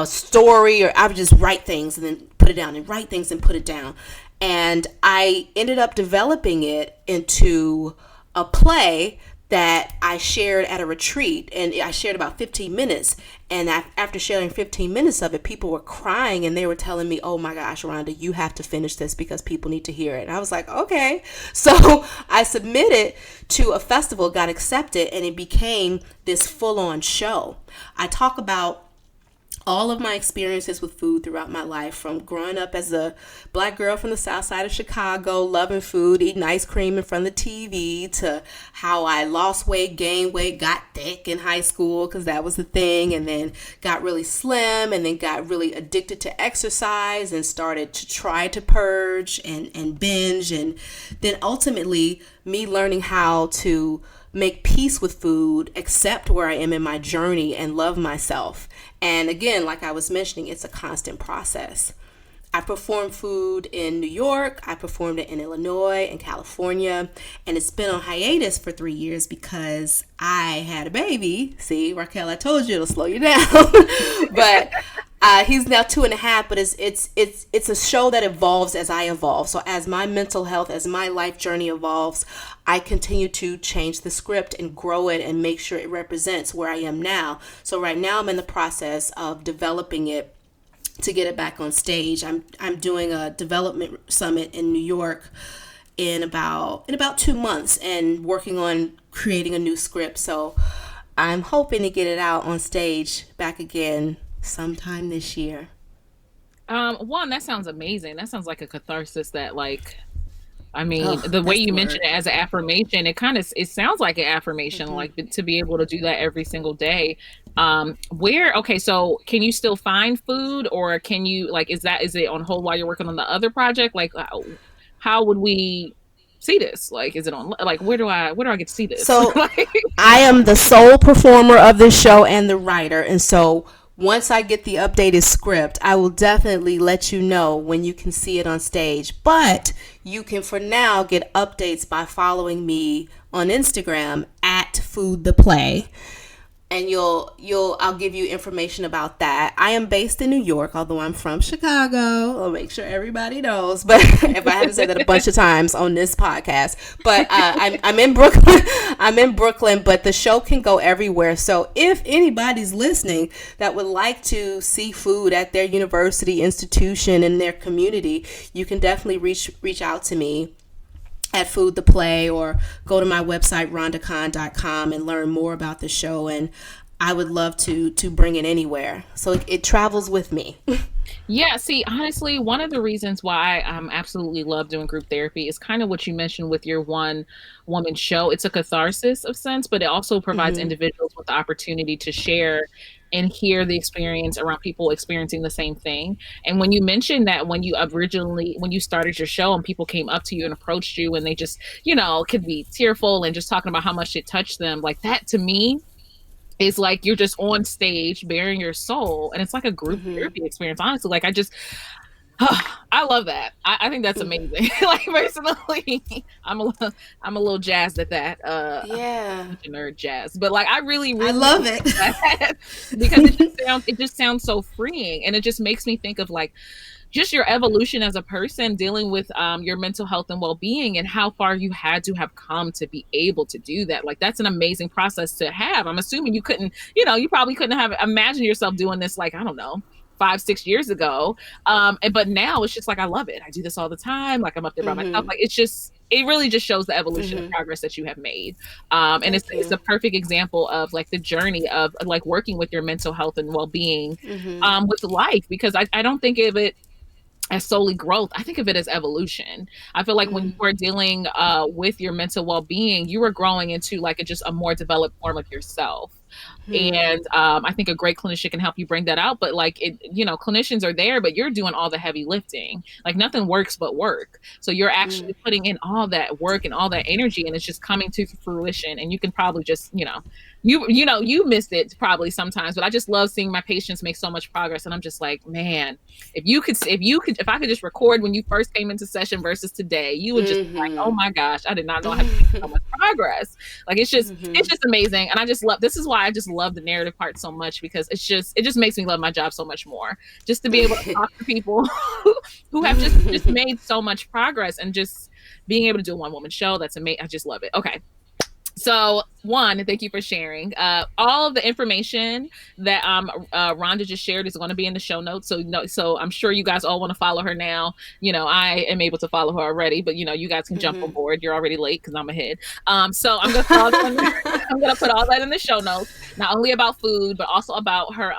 B: story, or I would just write things and then put it down, and write things and put it down. And I ended up developing it into a play that I shared at a retreat, and I shared about 15 minutes. And after sharing 15 minutes of it, people were crying and they were telling me, "Oh my gosh, Rhonda, you have to finish this because people need to hear it." And I was like, "Okay." So I submitted to a festival, got accepted, and it became this full-on show. I talk about all of my experiences with food throughout my life, from growing up as a black girl from the south side of Chicago, loving food, eating ice cream in front of the TV, to how I lost weight, gained weight, got thick in high school because that was the thing, and then got really slim, and then got really addicted to exercise and started to try to purge and binge, and then ultimately me learning how to make peace with food, accept where I am in my journey, and love myself. And again, like I was mentioning, it's a constant process. I performed food in New York, I performed it in Illinois and California, and it's been on hiatus for 3 years because I had a baby. See, Raquel, I told you it'll slow you down. But he's now 2.5, but it's a show that evolves as I evolve. So as my mental health, as my life journey evolves, I continue to change the script and grow it and make sure it represents where I am now. So right now I'm in the process of developing it to get it back on stage. I'm doing a development summit in New York in about 2 months and working on creating a new script. So I'm hoping to get it out on stage back again sometime this year.
A: One, that sounds amazing. That sounds like a catharsis that like I mean,
B: Oh,
A: the way
B: that's
A: you
B: the
A: mentioned
B: word.
A: it as an affirmation, it sounds like an affirmation,
B: Hmm.
A: like to be able to do that every single day. Where okay, so can you still find food, or can you like is it on hold while you're working on the other project? Like, how would we see this? Like, is it on like where do I get to see this?
B: So
A: Like,
B: I am the sole performer of this show and the writer, and so once I get the updated script, I will definitely let you know when you can see it on stage. But you can, for now, get updates by following me on Instagram at Food the Play, and I'll give you information about that. I am based in New York, although I'm from Chicago. I'll make sure everybody knows, but if I haven't said that a bunch of times on this podcast, but I'm in Brooklyn. I'm in Brooklyn, but the show can go everywhere. So if anybody's listening that would like to see food at their university, institution, in their community, you can definitely reach out to me at Food the Play, or go to my website rondakhan.com and learn more about the show. And I would love to bring it anywhere, so it travels with me.
A: Yeah, see, honestly, one of the reasons why I absolutely love doing group therapy is kind of what you mentioned with your one woman show. It's a catharsis of sense, but it also provides individuals with the opportunity to share and hear the experience around people experiencing the same thing. And when you mentioned that when you started your show and people came up to you and approached you and they just, could be tearful and just talking about how much it touched them, like that to me is like you're just on stage bearing your soul, and it's like a group therapy experience. Honestly, like I love that. I think that's amazing. Like personally, I'm a little jazzed at that.
B: Yeah,
A: I'm a nerd jazz, but like I really
B: I love it
A: because it just sounds so freeing, and it just makes me think of like just your evolution as a person dealing with your mental health and well-being, and how far you had to have come to be able to do that. Like that's an amazing process to have. I'm assuming you probably couldn't have imagined yourself doing this, like, I don't know, 5-6 years ago. But now it's just like, I love it. I do this all the time. Like I'm up there by myself. Like it really just shows the evolution and progress that you have made. And it's a perfect example of like the journey of like working with your mental health and well-being with life, because I don't think of it as solely growth. I think of it as evolution. I feel like when you are dealing with your mental well-being, you are growing into like just a more developed form of yourself. And I think a great clinician can help you bring that out. But like clinicians are there, but you're doing all the heavy lifting. Like nothing works but work. So you're actually putting in all that work and all that energy, and it's just coming to fruition. And you can probably just, you missed it probably sometimes, but I just love seeing my patients make so much progress. And I'm just like, man, if I could just record when you first came into session versus today, you would just be like, oh my gosh, I did not know how to make so much progress. Like it's just amazing. And this is why I just love the narrative part so much, because it just makes me love my job so much more, just to be able to talk to people who have just made so much progress, and just being able to do a one-woman show. That's amazing. I just love it. Okay. So one, thank you for sharing. All of the information that Rhonda just shared is going to be in the show notes. So I'm sure you guys all want to follow her now. I am able to follow her already, but you guys can jump on board. You're already late because I'm ahead. So I'm going to put all that in the show notes, not only about food, but also about her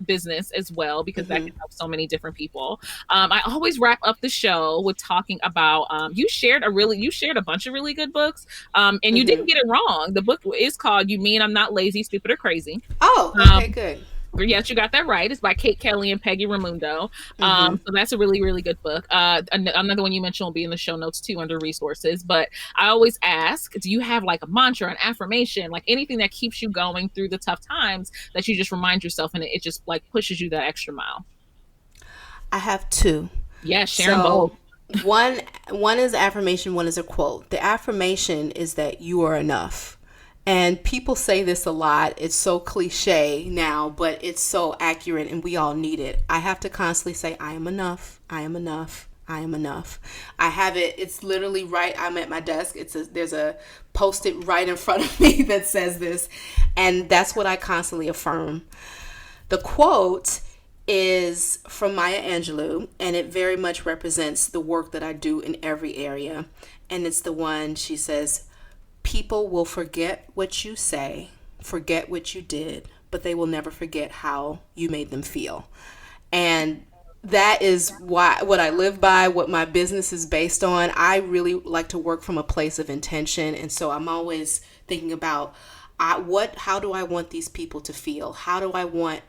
A: business as well, because that can help so many different people. I always wrap up the show with talking about, you shared a bunch of really good books, and you didn't get it wrong. The book is called You Mean I'm Not Lazy, Stupid, or Crazy.
B: Oh, okay, good.
A: Yes, you got that right. It's by Kate Kelly and Peggy Ramundo. So that's a really, really good book. Another one you mentioned will be in the show notes too, under resources. But I always ask, do you have like a mantra, an affirmation, like anything that keeps you going through the tough times that you just remind yourself, and it just like pushes you that extra mile?
B: I have two.
A: Yeah, share them both.
B: One is affirmation, one is a quote. The affirmation is that you are enough. And people say this a lot. It's so cliche now, but it's so accurate, and we all need it. I have to constantly say, I am enough. I am enough. I am enough. I have it. It's literally right. I'm at my desk. There's a Post-it right in front of me that says this. And that's what I constantly affirm. The quote is from Maya Angelou, and it very much represents the work that I do in every area. And it's the one, she says, people will forget what you say, forget what you did, but they will never forget how you made them feel. And that is what I live by, what my business is based on. I really like to work from a place of intention. And so I'm always thinking about how do I want these people to feel? How do I want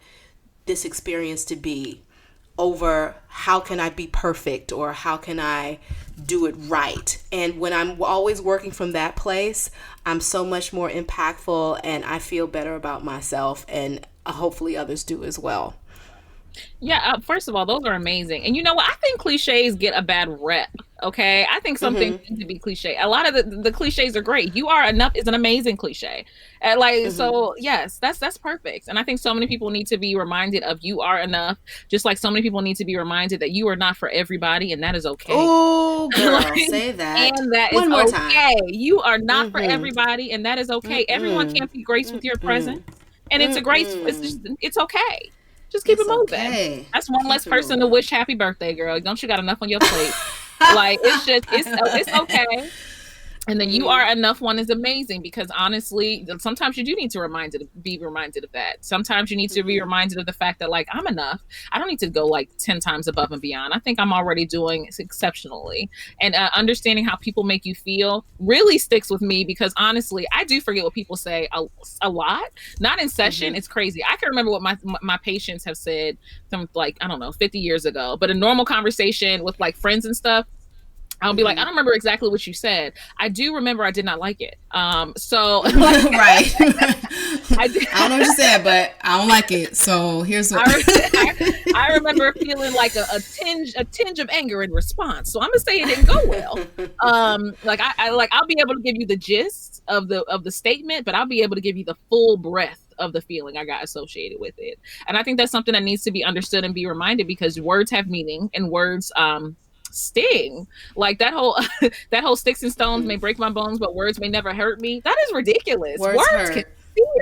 B: this experience to be, over how can I be perfect, or how can I do it right? And when I'm always working from that place, I'm so much more impactful, and I feel better about myself. And hopefully others do as well.
A: Yeah, first of all, those are amazing. And you know what? I think cliches get a bad rep. Okay. I think some things need to be cliche. A lot of the cliches are great. You are enough is an amazing cliche. And like, so yes, that's perfect. And I think so many people need to be reminded of you are enough, just like so many people need to be reminded that you are not for everybody, and that is okay.
B: Oh, girl,
A: Like,
B: say that
A: and that is
B: one more time.
A: okay. You are not for everybody, and that is okay. Everyone can't be graced with your presence. And it's a grace, it's okay. Just keep it
B: It's
A: moving.
B: okay.
A: That's one
B: Keep
A: less
B: it
A: person to
B: moving.
A: wish happy birthday, girl. Don't you got enough on your plate? Like it's okay. And then you are enough one is amazing because honestly, sometimes you do need to be reminded of that. Sometimes you need to be reminded of the fact that like I'm enough. I don't need to go like 10 times above and beyond. I think I'm already doing exceptionally. And understanding how people make you feel really sticks with me because honestly, I do forget what people say a lot. Not in session, it's crazy. I can remember what my patients have said from like I don't know 50 years ago, but a normal conversation with like friends and stuff. I'll be like, I don't remember exactly what you said. I do remember I did not like it. So like,
B: Right.
A: I did.
B: I don't know what you said, but I don't like it. So here's what
A: I remember feeling like a tinge of anger in response. So I'm gonna say it didn't go well. Like I'll be able to give you the gist of the statement, but I'll be able to give you the full breadth of the feeling I got associated with it. And I think that's something that needs to be understood and be reminded because words have meaning and words sting. Like that whole that whole sticks and stones may break my bones, but words may never hurt me. That is ridiculous.
B: words
A: Can
B: hurt.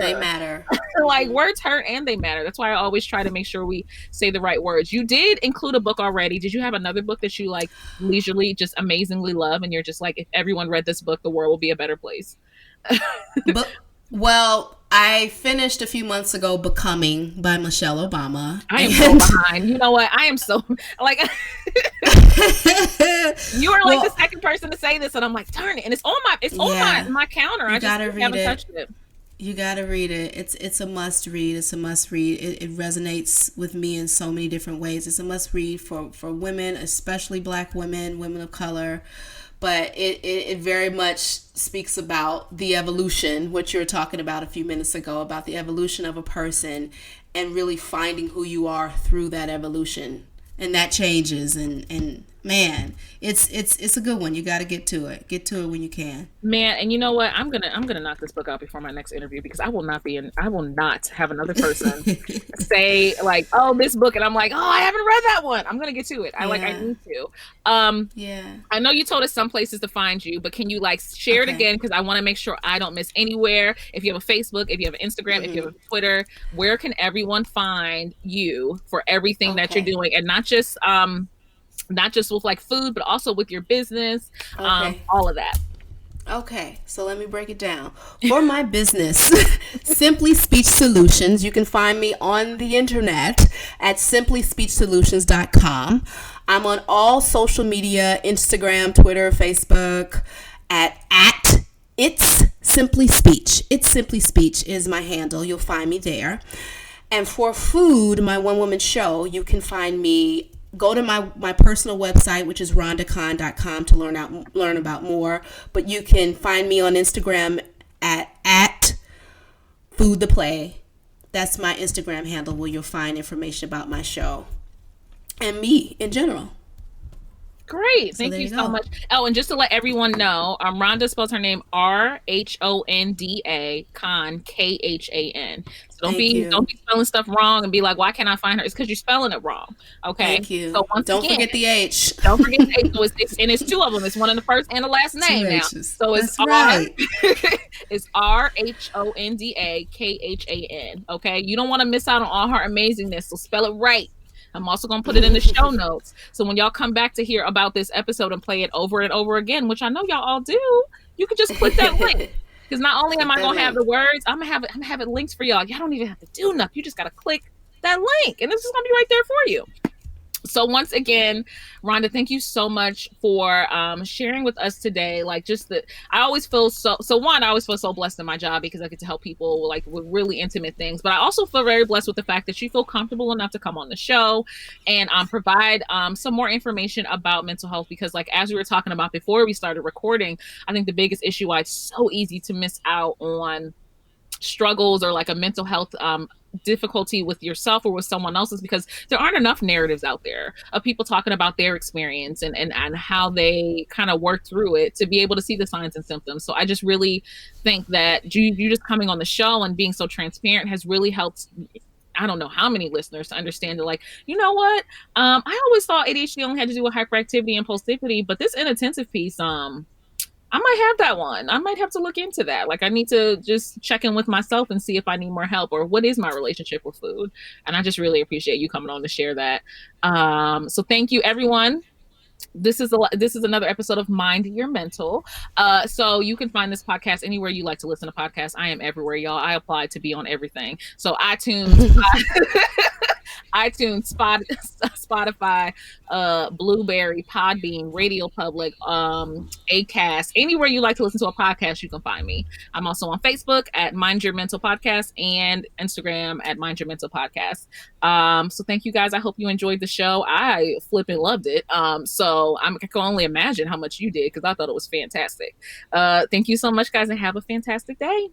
B: They matter.
A: like words hurt and they matter. That's why I always try to make sure we say the right words. You did include a book already. Did you have another book that you like leisurely just amazingly love and you're just like if everyone read this book the world will be a better place?
B: But well, I finished a few months ago Becoming by Michelle Obama.
A: I am so behind. You know what? I am so like you are like the second person to say this and I'm like, darn it. And it's on my counter. I just haven't touched it.
B: You gotta read it. It's a must read. It's a must read. It resonates with me in so many different ways. It's a must read for women, especially Black women, women of color. But it very much speaks about the evolution, what you were talking about a few minutes ago, about the evolution of a person and really finding who you are through that evolution. And that changes and man, it's a good one. You got to get to it. Get to it when you can.
A: Man, and you know what? I'm gonna knock this book out before my next interview because I will not have another person say like, oh, this book, and I'm like, oh, I haven't read that one. I'm gonna get to it. I need to.
B: Yeah.
A: I know you told us some places to find you, but can you like share it again? Because I want to make sure I don't miss anywhere. If you have a Facebook, if you have an Instagram, if you have a Twitter, where can everyone find you for everything that you're doing, and not just with like food, but also with your business, all of that.
B: Okay, so let me break it down. For my business, Simply Speech Solutions, you can find me on the internet at simplyspeechsolutions.com. I'm on all social media, Instagram, Twitter, Facebook, at It's Simply Speech. It's Simply Speech is my handle. You'll find me there. And for food, my one-woman show, you can find me. Go to my personal website, which is rondacon.com to learn about more. But you can find me on Instagram at Food the Play. That's my Instagram handle where you'll find information about my show and me in general.
A: Great. Thank you so much. Oh, and just to let everyone know, Rhonda spells her name RHONDA, Khan, KHAN. So don't be spelling stuff wrong and be like, why can't I find her? It's because you're spelling it wrong. Okay.
B: Thank you.
A: So
B: don't forget the H.
A: Don't forget the H. So it's two of them. It's one in the first and the last name now. So it's it's RHONDA, KHAN. Okay. You don't want to miss out on all her amazingness. So spell it right. I'm also going to put it in the show notes. So when y'all come back to hear about this episode and play it over and over again, which I know y'all all do, you can just click that link. Because not only am I going to have the words, I'm going to have it linked for y'all. Y'all don't even have to do nothing. You just got to click that link and this is going to be right there for you. So once again, Rhonda, thank you so much for sharing with us today. Like I always feel so blessed in my job because I get to help people like with really intimate things. But I also feel very blessed with the fact that you feel comfortable enough to come on the show and provide some more information about mental health. Because like, as we were talking about before we started recording, I think the biggest issue why it's so easy to miss out on struggles or like a mental health difficulty with yourself or with someone else is because there aren't enough narratives out there of people talking about their experience and how they kind of work through it to be able to see the signs and symptoms. So I just really think that you just coming on the show and being so transparent has really helped. I don't know how many listeners to understand that, like, you know what? I always thought ADHD only had to do with hyperactivity and impulsivity, but this inattentive piece, I might have that one. I might have to look into that. Like, I need to just check in with myself and see if I need more help or what is my relationship with food. And I just really appreciate you coming on to share that. So thank you, everyone. This is another episode of Mind Your Mental. So you can find this podcast anywhere you like to listen to podcasts. I am everywhere, y'all. I applied to be on everything. So iTunes, iTunes, Spotify, Blueberry, Podbean, Radio Public, Acast, anywhere you like to listen to a podcast, you can find me. I'm also on Facebook at Mind Your Mental Podcast and Instagram at Mind Your Mental Podcast. So thank you guys. I hope you enjoyed the show. I flipping loved it. So I can only imagine how much you did because I thought it was fantastic. Thank you so much, guys, and have a fantastic day.